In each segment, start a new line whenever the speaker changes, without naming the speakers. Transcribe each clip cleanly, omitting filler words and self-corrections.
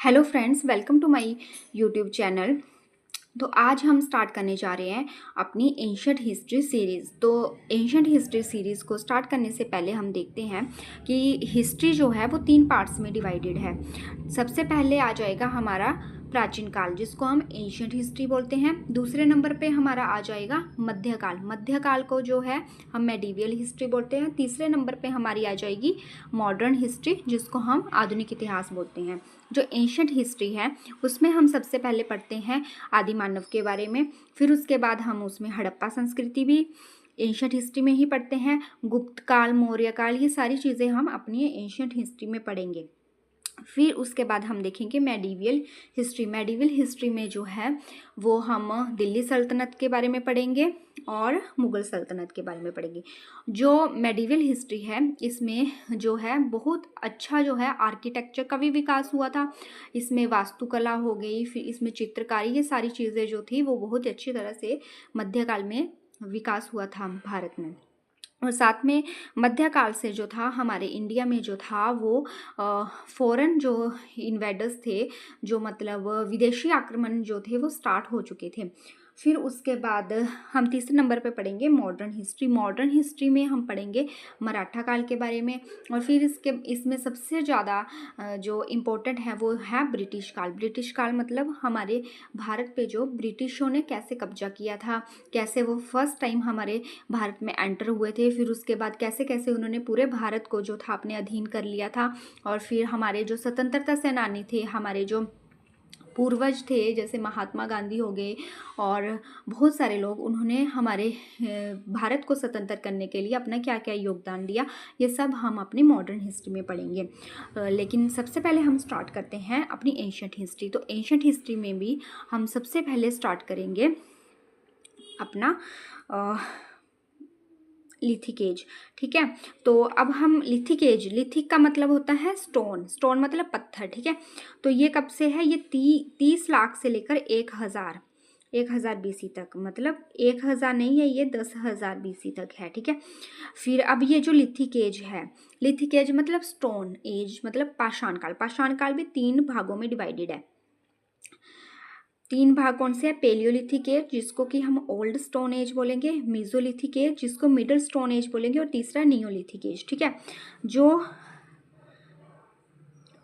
Hello friends, welcome to my YouTube channel. तो आज हम स्टार्ट करने जा रहे हैं अपनी एंशंट हिस्ट्री सीरीज़। तो एंशंट हिस्ट्री सीरीज़ को स्टार्ट करने से पहले हम देखते हैं कि हिस्ट्री जो है वो 3 पार्ट्स में डिवाइडेड है। सबसे पहले आ जाएगा हमारा प्राचीन काल, जिसको हम एंशंट हिस्ट्री बोलते हैं। दूसरे नंबर पे हमारा आ जाएगा मध्यकाल। मध्यकाल को जो है हम मेडिवियल हिस्ट्री बोलते हैं। तीसरे नंबर पे हमारी आ जाएगी मॉडर्न हिस्ट्री, जिसको हम आधुनिक इतिहास बोलते हैं। जो एंशंट हिस्ट्री है उसमें हम सबसे पहले पढ़ते हैं आदि मानव के बारे में, फिर उसके बाद हम उसमें हड़प्पा संस्कृति भी एंशंट हिस्ट्री में ही पढ़ते हैं। गुप्त काल, मौर्य काल, ये सारी चीज़ें हम अपनी एंशंट हिस्ट्री में पढ़ेंगे। फिर उसके बाद हम देखेंगे मेडिवियल हिस्ट्री। मेडिवियल हिस्ट्री में जो है वो हम दिल्ली सल्तनत के बारे में पढ़ेंगे और मुग़ल सल्तनत के बारे में पढ़ेंगे। जो मेडिवियल हिस्ट्री है इसमें जो है बहुत अच्छा जो है आर्किटेक्चर का भी विकास हुआ था। इसमें वास्तुकला हो गई, फिर इसमें चित्रकारी, ये सारी चीज़ें जो थी वो बहुत अच्छी तरह से मध्यकाल में विकास हुआ था भारत में। और साथ में मध्यकाल से जो था हमारे इंडिया में जो था वो फॉरेन जो इन्वेडर्स थे, जो मतलब विदेशी आक्रमण जो थे वो स्टार्ट हो चुके थे। फिर उसके बाद हम तीसरे नंबर पे पढ़ेंगे मॉडर्न हिस्ट्री। मॉडर्न हिस्ट्री में हम पढ़ेंगे मराठा काल के बारे में, और फिर इसमें सबसे ज़्यादा जो इम्पोर्टेंट है वो है ब्रिटिश काल। ब्रिटिश काल मतलब हमारे भारत पे जो ब्रिटिशों ने कैसे कब्जा किया था, कैसे वो फर्स्ट टाइम हमारे भारत में एंटर हुए थे, फिर उसके बाद कैसे कैसे उन्होंने पूरे भारत को जो था अपने अधीन कर लिया था। और फिर हमारे जो स्वतंत्रता सेनानी थे, हमारे जो पूर्वज थे, जैसे महात्मा गांधी हो गए और बहुत सारे लोग, उन्होंने हमारे भारत को स्वतंत्र करने के लिए अपना क्या क्या योगदान दिया, ये सब हम अपनी मॉडर्न हिस्ट्री में पढ़ेंगे। लेकिन सबसे पहले हम स्टार्ट करते हैं अपनी एंशंट हिस्ट्री। तो एंशंट हिस्ट्री में भी हम सबसे पहले स्टार्ट करेंगे अपना लिथिक एज। ठीक है, तो अब हम लिथिक एज, लिथिक का मतलब होता है स्टोन, स्टोन मतलब पत्थर। ठीक है, तो ये कब से है? ये 30 लाख से लेकर 1000 BC तक, मतलब 1000 नहीं है, ये 10,000 BC तक है। ठीक है, फिर अब ये जो लिथिक एज है, लिथिक एज मतलब स्टोन एज मतलब पाषाण काल। पाषाण काल भी 3 भागों में डिवाइडेड है। 3 भाग कौन से हैं? पेलियोलिथिक एज, जिसको कि हम ओल्ड स्टोन एज बोलेंगे, मीजोलिथिक एज, जिसको मिडिल स्टोन एज बोलेंगे, और तीसरा नियोलिथिक एज। ठीक है, जो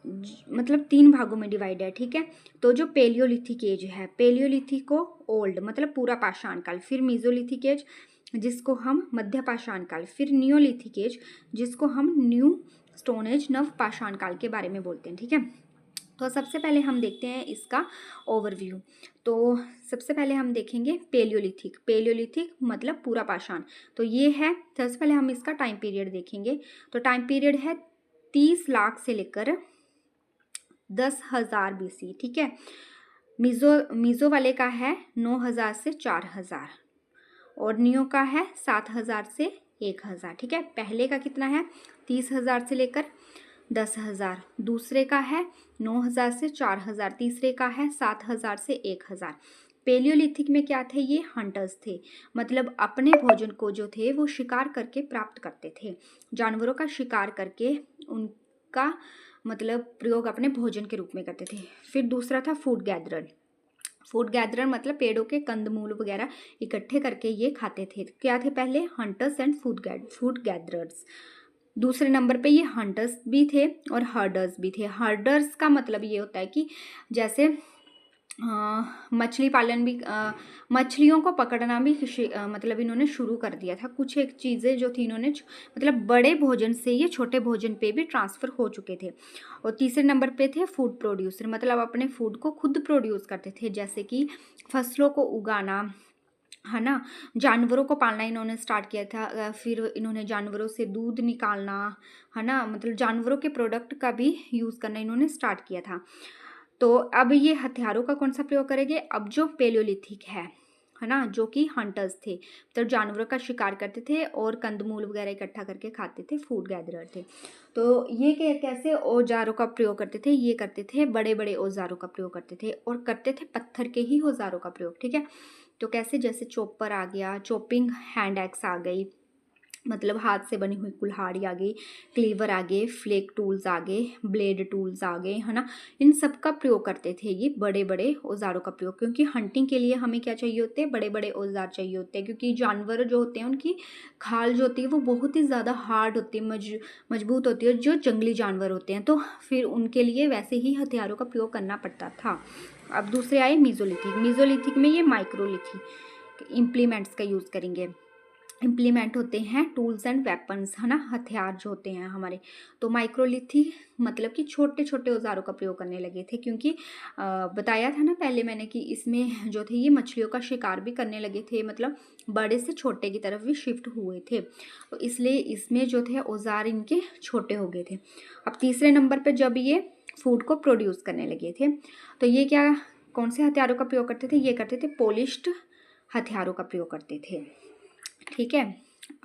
मतलब 3 भागों में डिवाइड है। ठीक है, तो जो पेलियोलिथिक एज है, पेलियोलिथिक को ओल्ड मतलब पूरा पाषाण काल, फिर मीजोलिथिक एज जिसको हम मध्य पाषाण काल, फिर नियोलिथिक एज जिसको हम न्यू स्टोन एज नव पाषाण काल के बारे में बोलते हैं। ठीक है, तो सबसे पहले हम देखते हैं इसका ओवरव्यू। तो सबसे पहले हम देखेंगे पेलियोलिथिक। पेलियोलिथिक मतलब पूरा पाषाण, तो ये है। सबसे पहले हम इसका टाइम पीरियड देखेंगे। तो टाइम पीरियड है 30 लाख से लेकर 10,000 BC। ठीक है, मीजो वाले का है 9,000 से 4,000, और नियो का है 7,000 से 1,000। ठीक है, पहले का कितना है? 30,000 से लेकर 10,000। दूसरे का है 9,000 से 4,000। तीसरे का है 7,000 से 1,000। पेलियोलिथिक में क्या थे? ये हंटर्स थे, मतलब अपने भोजन को जो थे वो शिकार करके प्राप्त करते थे। जानवरों का शिकार करके उनका मतलब प्रयोग अपने भोजन के रूप में करते थे। फिर दूसरा था फूड गैदरर। फूड गैदरर मतलब पेड़ों के कंदमूल वगैरह इकट्ठे करके ये खाते थे। क्या थे पहले? Hunters and food gatherers. दूसरे नंबर पे ये हंटर्स भी थे और हर्डर्स भी थे। हर्डर्स का मतलब ये होता है कि जैसे मछली पालन भी, मछलियों को पकड़ना भी मतलब इन्होंने शुरू कर दिया था। कुछ एक चीज़ें जो थी इन्होंने मतलब बड़े भोजन से ये छोटे भोजन पे भी ट्रांसफ़र हो चुके थे। और तीसरे नंबर पे थे फूड प्रोड्यूसर, मतलब अपने फूड को खुद प्रोड्यूस करते थे, जैसे कि फसलों को उगाना, है ना, जानवरों को पालना इन्होंने स्टार्ट किया था। फिर इन्होंने जानवरों से दूध निकालना, है ना, मतलब जानवरों के प्रोडक्ट का भी यूज़ करना इन्होंने स्टार्ट किया था। तो अब ये हथियारों का कौन सा प्रयोग करेंगे? अब जो पेलियोलिथिक है ना, जो कि हंटर्स थे, तो जानवरों का शिकार करते थे और कंदमूल वगैरह इकट्ठा करके खाते थे, फूड गैदरर थे। तो ये कैसे औजारों का प्रयोग करते थे? ये करते थे बड़े बड़े औजारों का प्रयोग करते थे, और करते थे पत्थर के ही औजारों का प्रयोग। ठीक है, तो कैसे? जैसे चॉपर आ गया, चॉपिंग हैंड एक्स आ गई, मतलब हाथ से बनी हुई कुल्हाड़ी आ गई, क्लीवर आ गए, फ्लेक टूल्स आ गए, ब्लेड टूल्स आ गए, है ना। इन सब का प्रयोग करते थे ये बड़े बड़े औजारों का प्रयोग, क्योंकि हंटिंग के लिए हमें क्या चाहिए होते हैं, बड़े बड़े औजार चाहिए होते हैं, क्योंकि जानवर जो होते हैं उनकी खाल जो होती है वो बहुत ही ज़्यादा हार्ड होती है, मजबूत होती है, जो जंगली जानवर होते हैं, तो फिर उनके लिए वैसे ही हथियारों का प्रयोग करना पड़ता था। अब दूसरे आए मीजोलिथिक। मीजोलिथिक में ये माइक्रोलिथिक इम्प्लीमेंट्स का यूज़ करेंगे। इम्प्लीमेंट होते हैं टूल्स एंड वेपन्स, है ना, हथियार जो होते हैं हमारे। तो माइक्रोलिथिक मतलब कि छोटे छोटे औजारों का प्रयोग करने लगे थे, क्योंकि बताया था ना पहले मैंने कि इसमें जो थे ये मछलियों का शिकार भी करने लगे थे, मतलब बड़े से छोटे की तरफ भी शिफ्ट हुए थे, तो इसलिए इसमें जो थे औजार इनके छोटे हो गए थे। अब तीसरे नंबर पर जब ये फूड को प्रोड्यूस करने लगे थे, तो ये क्या, कौन से हथियारों का प्रयोग करते थे, ये करते थे पॉलिश्ड हथियारों का प्रयोग करते थे। ठीक है,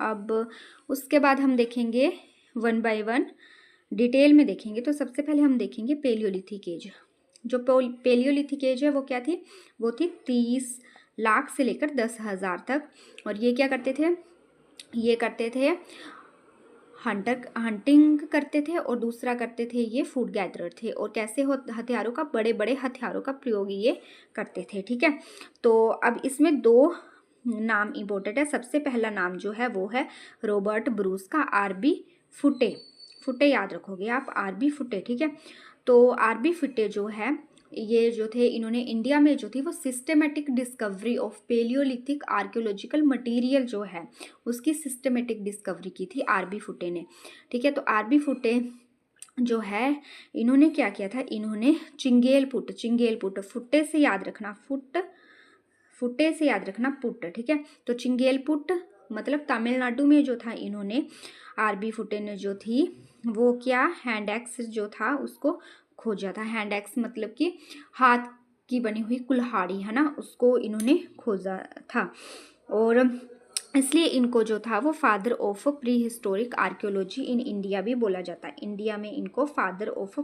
अब उसके बाद हम देखेंगे वन बाय वन डिटेल में देखेंगे। तो सबसे पहले हम देखेंगे पेलियोलिथिक एज। जो पेलियोलिथिक एज है वो क्या थी, वो थी 30 लाख से लेकर 10,000 तक। और ये क्या करते थे, ये करते थे हंटिंग करते थे, और दूसरा करते थे ये फूड गैदरर थे, और कैसे हथियारों का, बड़े बड़े हथियारों का प्रयोग ये करते थे। ठीक है, तो अब इसमें दो नाम इम्पोर्टेंट है। सबसे पहला नाम जो है वो है रॉबर्ट ब्रूस का, आरबी फुटे। फुटे याद रखोगे आप, आरबी फुटे। ठीक है, तो आरबी फुटे जो है ये जो थे, इन्होंने इंडिया में जो थी वो systematic discovery of paleolithic archaeological material जो है उसकी सिस्टमेटिक डिस्कवरी की थी आरबी फुटे ने। ठीक है, तो आरबी फुटे जो है इन्होंने क्या किया था, इन्होंने चिंगेलपुट, चिंगेलपुट फुटे से याद रखना, फुटे से याद रखना पुट। ठीक है, तो चिंगेलपुट मतलब तमिलनाडु में जो था, इन्होंने आरबी फुटे ने जो थी वो क्या, हैंड एक्स जो था उसको खोजा था। हैंड एक्स मतलब कि हाथ की बनी हुई कुल्हाड़ी, है ना, उसको इन्होंने खोजा था। और इसलिए इनको जो था वो father of pre historic archaeology in India भी बोला जाता है। इंडिया में इनको father of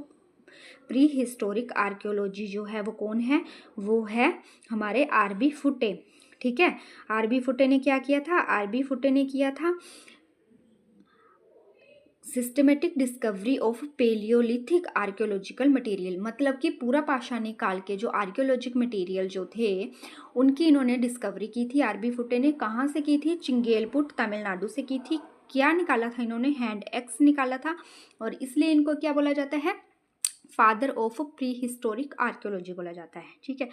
pre historic archaeology जो है वो कौन है, वो है हमारे आरबी फुटे। ठीक है, आरबी फुटे ने क्या किया था, आरबी फुटे ने किया था systematic discovery of paleolithic archaeological material, मतलब कि पूरा पाषाणी काल के जो आर्कियोलॉजिक मटेरियल जो थे उनकी इन्होंने डिस्कवरी की थी। आरबी फुटे ने कहाँ से की थी, चिंगेलपुट तमिलनाडु से की थी। क्या निकाला था इन्होंने, हैंड एक्स निकाला था, और इसलिए इनको क्या बोला जाता है, father of pre historic archaeology बोला जाता है। ठीक है,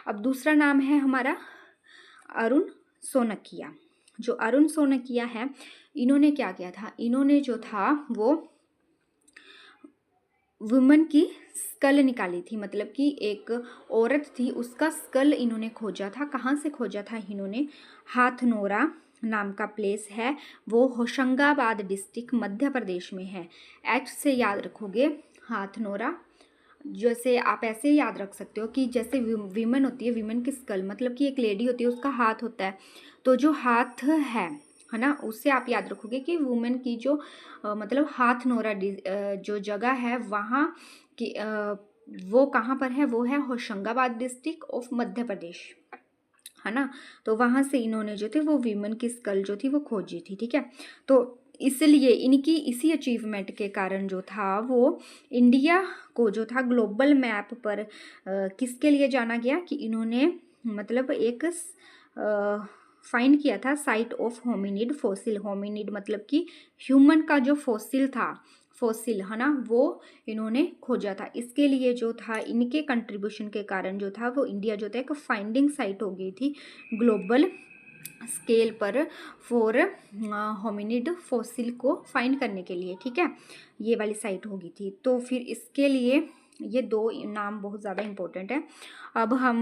अब दूसरा नाम है हमारा अरुण सोनकिया। जो अरुण सोनकिया है, इन्होंने क्या किया था, इन्होंने जो था वो वुमन की स्कल निकाली थी, मतलब कि एक औरत थी उसका स्कल इन्होंने खोजा था। कहाँ से खोजा था इन्होंने, हाथनोरा नाम का प्लेस है, वो होशंगाबाद डिस्ट्रिक्ट मध्य प्रदेश में है। एच से याद रखोगे, हाथनोरा। जैसे आप ऐसे याद रख सकते हो कि जैसे वीमन होती है, वीमन की स्कल मतलब कि एक लेडी होती है, उसका हाथ होता है, तो जो हाथ है ना, उससे आप याद रखोगे कि वुमेन की जो मतलब हाथनोरा जो जगह है वहाँ की वो कहाँ पर है, वो है होशंगाबाद डिस्ट्रिक्ट ऑफ मध्य प्रदेश, है ना। तो वहाँ से इन्होंने जो थे वो वीमन की स्कल जो थी वो खोजी थी। ठीक है, तो इसलिए इनकी इसी अचीवमेंट के कारण जो था वो इंडिया को जो था ग्लोबल मैप पर किसके लिए जाना गया, कि इन्होंने मतलब एक फाइंड किया था site of hominid fossil. Hominid मतलब कि ह्यूमन का जो फॉसिल था, फॉसिल, है ना, वो इन्होंने खोजा था। इसके लिए जो था इनके कंट्रीब्यूशन के कारण जो था वो इंडिया जो था एक फाइंडिंग साइट हो गई थी ग्लोबल स्केल पर फॉर होमिनिड फॉसिल को फाइंड करने के लिए। ठीक है, ये वाली साइट होगी थी। तो फिर इसके लिए ये दो नाम बहुत ज़्यादा इंपॉर्टेंट है। अब हम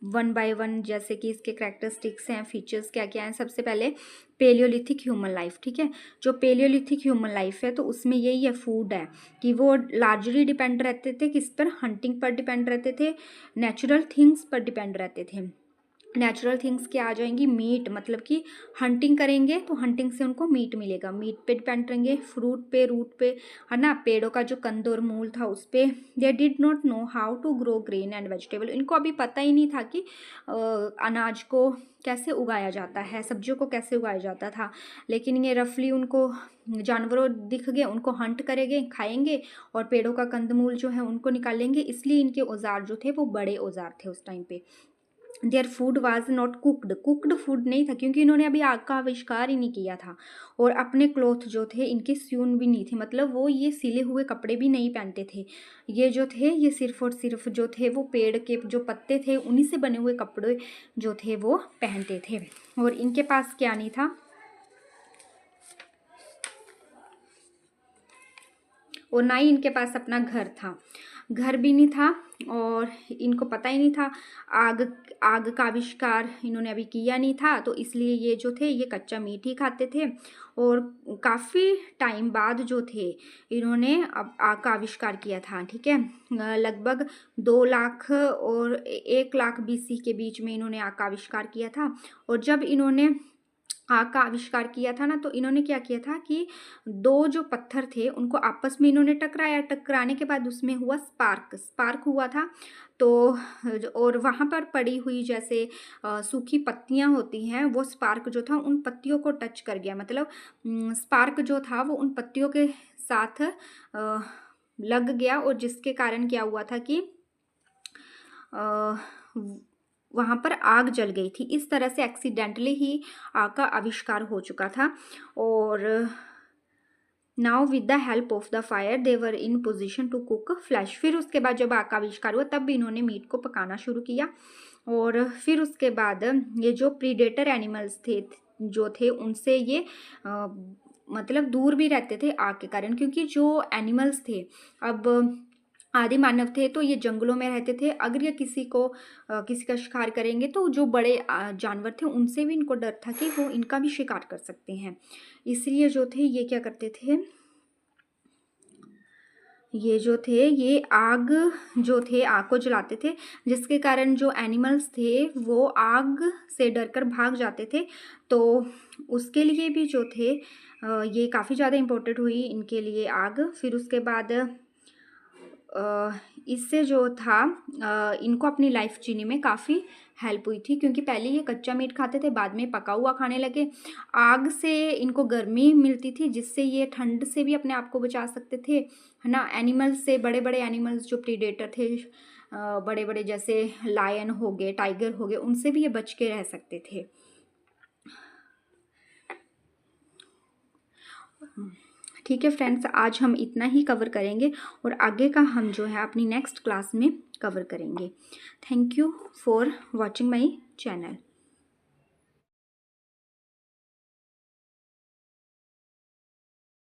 वन बाय वन जैसे कि इसके कैरेक्टरिस्टिक्स हैं, फीचर्स क्या क्या हैं। सबसे पहले पेलियोलिथिक ह्यूमन लाइफ। ठीक है, जो पेलियोलिथिक ह्यूमन लाइफ है तो उसमें यही है, फूड है कि वो लार्जली डिपेंड रहते थे किस पर, हंटिंग पर डिपेंड रहते थे, नेचुरल थिंग्स पर डिपेंड रहते थे। नेचुरल थिंग्स क्या आ जाएंगी, मीट, मतलब कि हंटिंग करेंगे तो हंटिंग से उनको मीट मिलेगा, मीट पे डिपेंड रहेंगे, फ्रूट पे, रूट पे, है ना, पेड़ों का जो कंद और मूल था उस पे। They did not know how to grow grain and vegetable, इनको अभी पता ही नहीं था कि अनाज को कैसे उगाया जाता है, सब्जियों को कैसे उगाया जाता था। लेकिन ये रफली उनको जानवरों दिख गए, उनको हंट करेंगे, खाएंगे और पेड़ों का कंदमूल जो है उनको निकालेंगे, इसलिए इनके औजार जो थे वो बड़े औजार थे उस टाइम पे। Their food was not cooked, cooked food नहीं था क्योंकि इन्होंने अभी आग का आविष्कार ही नहीं किया था। और अपने क्लॉथ जो थे इनके स्यून भी नहीं थे, मतलब वो ये सिले हुए कपड़े भी नहीं पहनते थे। ये जो थे ये सिर्फ और सिर्फ जो थे वो पेड़ के जो पत्ते थे उन्हीं से बने हुए कपड़े जो थे वो पहनते थे। और इनके पास क्या नहीं था, और ना ही इनके पास अपना घर था, घर भी नहीं था। और इनको पता ही नहीं था, आग आग का आविष्कार इन्होंने अभी किया नहीं था, तो इसलिए ये जो थे ये कच्चा मीट ही खाते थे। और काफ़ी टाइम बाद जो थे इन्होंने अब आग का आविष्कार किया था, ठीक है। लगभग 2 लाख और 1 लाख BC के बीच में इन्होंने आग का आविष्कार किया था। और जब इन्होंने आग का आविष्कार किया था ना, तो इन्होंने क्या किया था कि 2 जो पत्थर थे उनको आपस में इन्होंने टकराया, टकराने के बाद उसमें हुआ स्पार्क हुआ था। तो और वहाँ पर पड़ी हुई जैसे सूखी पत्तियाँ होती हैं, वो स्पार्क जो था उन पत्तियों को टच कर गया, मतलब स्पार्क जो था वो उन पत्तियों के साथ लग गया, और जिसके कारण क्या हुआ था कि वहाँ पर आग जल गई थी। इस तरह से एक्सीडेंटली ही आग का आविष्कार हो चुका था। और now with the help of the fire they were in position to cook flesh. फिर उसके बाद जब आग का आविष्कार हुआ तब भी इन्होंने मीट को पकाना शुरू किया। और फिर उसके बाद ये जो प्रीडेटर एनिमल्स थे जो थे उनसे ये मतलब दूर भी रहते थे आग के कारण, क्योंकि जो एनिमल्स थे, अब आदि मानव थे तो ये जंगलों में रहते थे। अगर ये किसी का शिकार करेंगे तो जो बड़े जानवर थे उनसे भी इनको डर था कि वो इनका भी शिकार कर सकते हैं। इसलिए जो थे ये क्या करते थे, ये जो थे ये आग को जलाते थे, जिसके कारण जो एनिमल्स थे वो आग से डरकर भाग जाते थे। तो उसके लिए भी जो थे ये काफ़ी ज़्यादा इम्पोर्टेंट हुई इनके लिए आग। फिर उसके बाद इससे जो था इनको अपनी लाइफ जीने में काफ़ी हेल्प हुई थी, क्योंकि पहले ये कच्चा मीट खाते थे, बाद में पका हुआ खाने लगे। आग से इनको गर्मी मिलती थी जिससे ये ठंड से भी अपने आप को बचा सकते थे, है ना। एनिमल्स से, बड़े बड़े एनिमल्स जो प्रीडेटर थे, बड़े बड़े जैसे लायन हो गए, टाइगर हो गए, उनसे भी ये बच के रह सकते थे। ठीक है फ्रेंड्स, आज हम इतना ही कवर करेंगे और आगे का हम जो है अपनी नेक्स्ट क्लास में कवर करेंगे। Thank you for watching my channel.